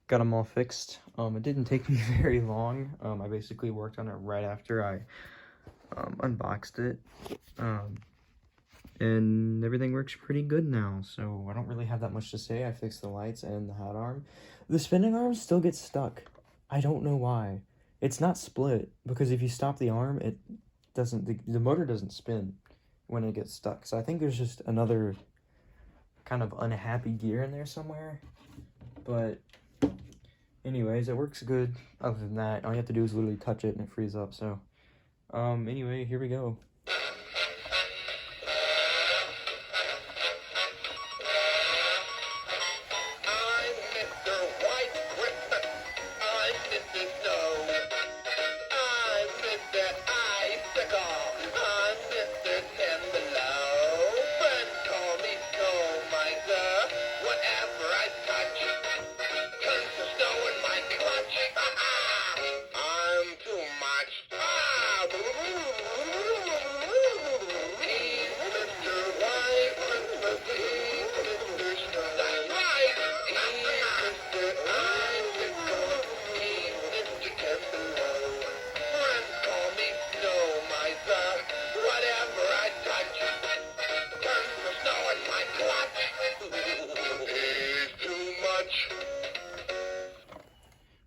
got them all fixed. It didn't take me very long. I basically worked on it right after I unboxed it. And everything works pretty good now, so I don't really have that much to say. I fixed the lights and the hat arm. The spinning arm still gets stuck. I don't know why. It's not split, because if you stop the arm, it doesn't, the motor doesn't spin when it gets stuck. So I think there's just another kind of unhappy gear in there somewhere. But anyways, it works good. Other than that, all you have to do is literally touch it and it frees up. So anyway, here we go.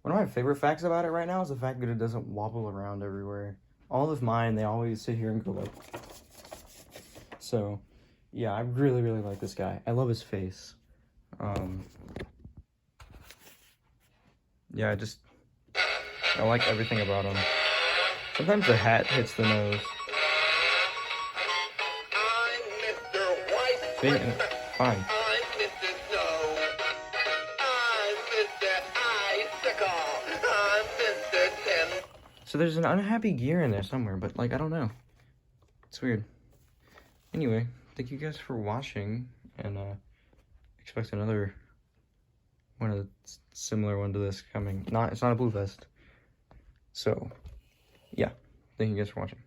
One of my favorite facts about it right now is the fact that it doesn't wobble around everywhere. All of mine, they always sit here and go like... So, yeah, I really, really like this guy. I love his face. Yeah, I like everything about him. Sometimes the hat hits the nose. Fine. So there's an unhappy gear in there somewhere, but like, I don't know. It's weird. Anyway, thank you guys for watching, and expect another one of the similar one to this coming. It's not a blue vest. So, yeah, thank you guys for watching.